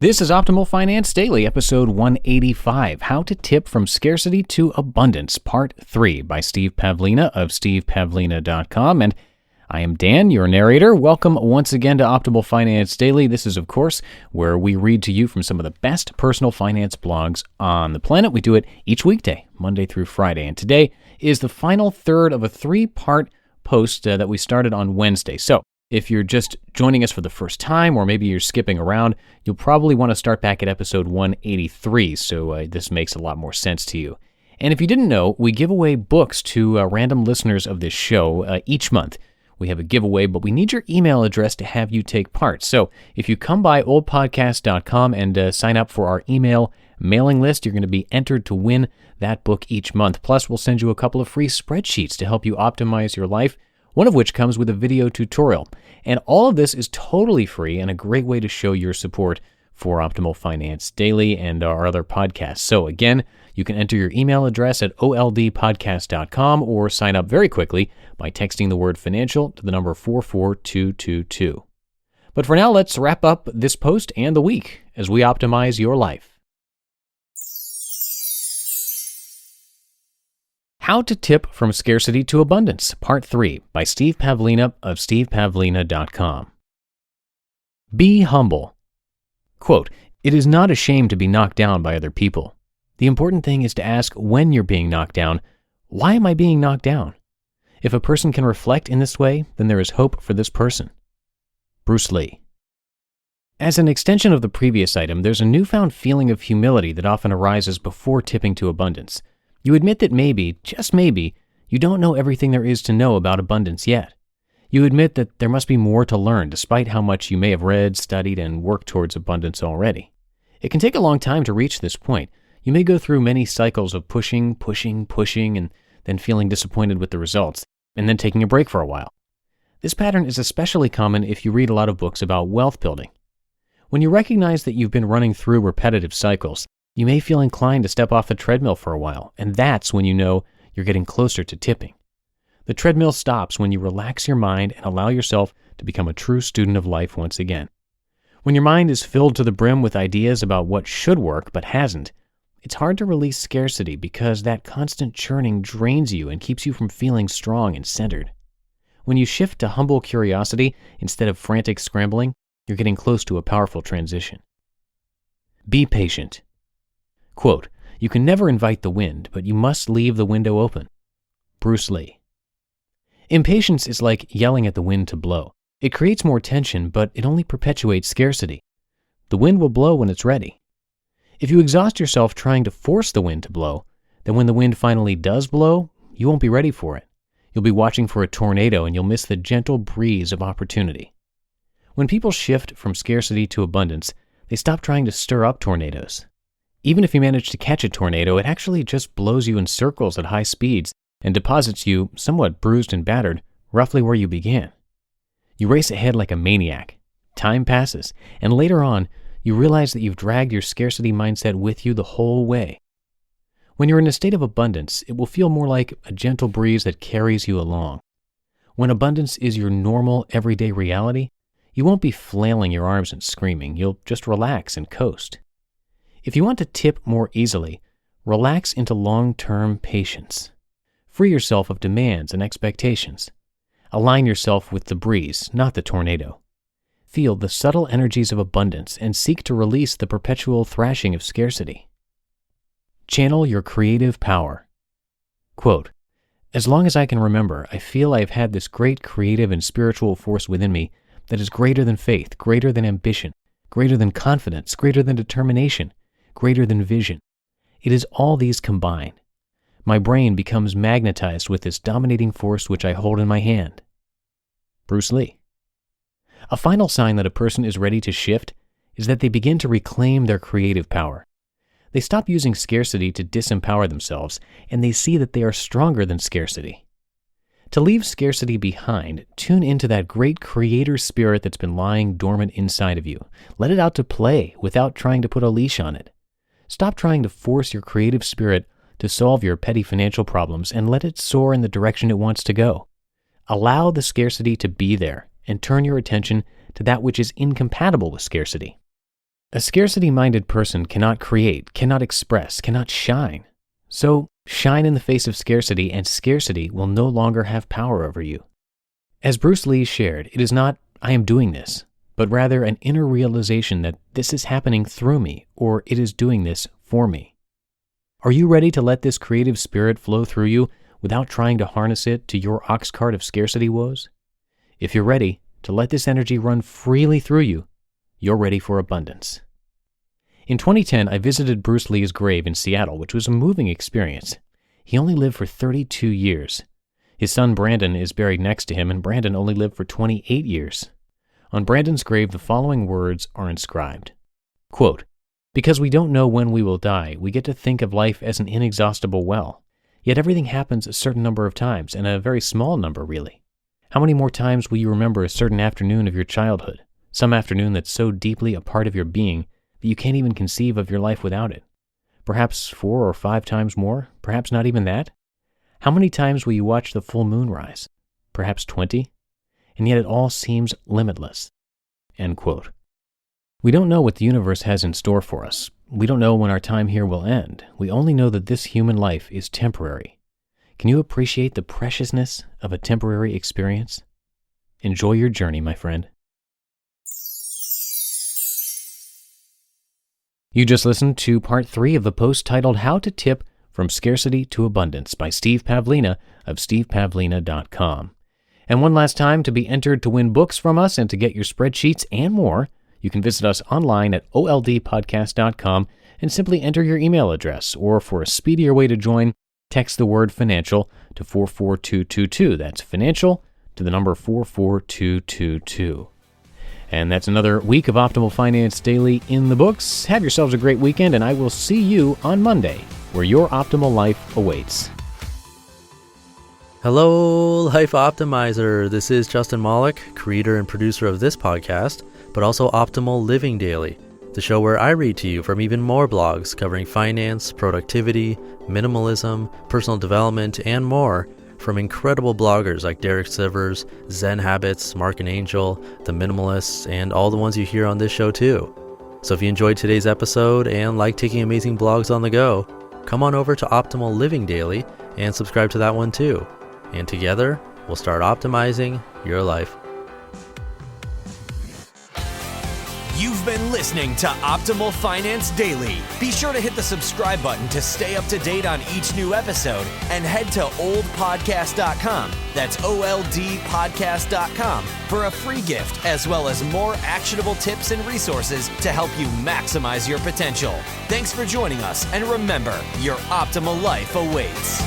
This is Optimal Finance Daily, episode 185, How to Tip from Scarcity to Abundance, Part 3, by Steve Pavlina of stevepavlina.com. And I am Dan, your narrator. Welcome once again to Optimal Finance Daily. This is, of course, where we read to you from some of the best personal finance blogs on the planet. We do it each weekday, Monday through Friday. And today is the final third of a three-part post that we started on Wednesday. So, if you're just joining us for the first time, or maybe you're skipping around, you'll probably want to start back at episode 183, so this makes a lot more sense to you. And if you didn't know, we give away books to random listeners of this show each month. We have a giveaway, but we need your email address to have you take part. So if you come by oldpodcast.com and sign up for our email mailing list, you're going to be entered to win that book each month. Plus, we'll send you a couple of free spreadsheets to help you optimize your life, one of which comes with a video tutorial. And all of this is totally free and a great way to show your support for Optimal Finance Daily and our other podcasts. So again, you can enter your email address at oldpodcast.com or sign up very quickly by texting the word financial to the number 44222. But for now, let's wrap up this post and the week as we optimize your life. How to Tip from Scarcity to Abundance, Part 3, by Steve Pavlina of stevepavlina.com. Be humble. Quote, "It is not a shame to be knocked down by other people. The important thing is to ask when you're being knocked down, why am I being knocked down? If a person can reflect in this way, then there is hope for this person." Bruce Lee. As an extension of the previous item, there's a newfound feeling of humility that often arises before tipping to abundance. You admit that maybe, just maybe, you don't know everything there is to know about abundance yet. You admit that there must be more to learn despite how much you may have read, studied, and worked towards abundance already. It can take a long time to reach this point. You may go through many cycles of pushing, and then feeling disappointed with the results, and then taking a break for a while. This pattern is especially common if you read a lot of books about wealth building. When you recognize that you've been running through repetitive cycles, you may feel inclined to step off the treadmill for a while, and that's when you know you're getting closer to tipping. The treadmill stops when you relax your mind and allow yourself to become a true student of life once again. When your mind is filled to the brim with ideas about what should work but hasn't, it's hard to release scarcity because that constant churning drains you and keeps you from feeling strong and centered. When you shift to humble curiosity instead of frantic scrambling, you're getting close to a powerful transition. Be patient. Quote, "You can never invite the wind, but you must leave the window open." Bruce Lee. Impatience is like yelling at the wind to blow. It creates more tension, but it only perpetuates scarcity. The wind will blow when it's ready. If you exhaust yourself trying to force the wind to blow, then when the wind finally does blow, you won't be ready for it. You'll be watching for a tornado and you'll miss the gentle breeze of opportunity. When people shift from scarcity to abundance, they stop trying to stir up tornadoes. Even if you manage to catch a tornado, it actually just blows you in circles at high speeds and deposits you, somewhat bruised and battered, roughly where you began. You race ahead like a maniac. Time passes, and later on, you realize that you've dragged your scarcity mindset with you the whole way. When you're in a state of abundance, it will feel more like a gentle breeze that carries you along. When abundance is your normal, everyday reality, you won't be flailing your arms and screaming. You'll just relax and coast. If you want to tip more easily, relax into long-term patience. Free yourself of demands and expectations. Align yourself with the breeze, not the tornado. Feel the subtle energies of abundance and seek to release the perpetual thrashing of scarcity. Channel your creative power. Quote, "As long as I can remember, I feel I have had this great creative and spiritual force within me that is greater than faith, greater than ambition, greater than confidence, greater than determination, greater than vision. It is all these combined. My brain becomes magnetized with this dominating force which I hold in my hand." Bruce Lee. A final sign that a person is ready to shift is that they begin to reclaim their creative power. They stop using scarcity to disempower themselves, and they see that they are stronger than scarcity. To leave scarcity behind, tune into that great creator spirit that's been lying dormant inside of you. Let it out to play without trying to put a leash on it. Stop trying to force your creative spirit to solve your petty financial problems and let it soar in the direction it wants to go. Allow the scarcity to be there and turn your attention to that which is incompatible with scarcity. A scarcity-minded person cannot create, cannot express, cannot shine. So, shine in the face of scarcity, and scarcity will no longer have power over you. As Bruce Lee shared, it is not, I am doing this, but rather an inner realization that this is happening through me, or it is doing this for me. Are you ready to let this creative spirit flow through you without trying to harness it to your ox cart of scarcity woes? If you're ready to let this energy run freely through you, you're ready for abundance. In 2010, I visited Bruce Lee's grave in Seattle, which was a moving experience. He only lived for 32 years. His son Brandon is buried next to him, and Brandon only lived for 28 years. On Brandon's grave, the following words are inscribed. Quote, "Because we don't know when we will die, we get to think of life as an inexhaustible well. Yet everything happens a certain number of times, and a very small number, really. How many more times will you remember a certain afternoon of your childhood? Some afternoon that's so deeply a part of your being that you can't even conceive of your life without it. Perhaps 4 or 5 times more, perhaps not even that. How many times will you watch the full moon rise? Perhaps 20? And yet it all seems limitless." End quote. We don't know what the universe has in store for us. We don't know when our time here will end. We only know that this human life is temporary. Can you appreciate the preciousness of a temporary experience? Enjoy your journey, my friend. You just listened to part 3 of the post titled How to Tip from Scarcity to Abundance by Steve Pavlina of stevepavlina.com. And one last time, to be entered to win books from us and to get your spreadsheets and more, you can visit us online at oldpodcast.com and simply enter your email address, or for a speedier way to join, text the word financial to 44222. That's financial to the number 44222. And that's another week of Optimal Finance Daily in the books. Have yourselves a great weekend, and I will see you on Monday, where your optimal life awaits. Hello, Life Optimizer. This is Justin Malik, creator and producer of this podcast, but also Optimal Living Daily, the show where I read to you from even more blogs covering finance, productivity, minimalism, personal development, and more, from incredible bloggers like Derek Sivers, Zen Habits, Mark and Angel, The Minimalists, and all the ones you hear on this show too. So if you enjoyed today's episode and like taking amazing blogs on the go, come on over to Optimal Living Daily and subscribe to that one too. And together, we'll start optimizing your life. You've been listening to Optimal Finance Daily. Be sure to hit the subscribe button to stay up to date on each new episode, and head to oldpodcast.com. That's oldpodcast.com for a free gift, as well as more actionable tips and resources to help you maximize your potential. Thanks for joining us, and remember, your optimal life awaits.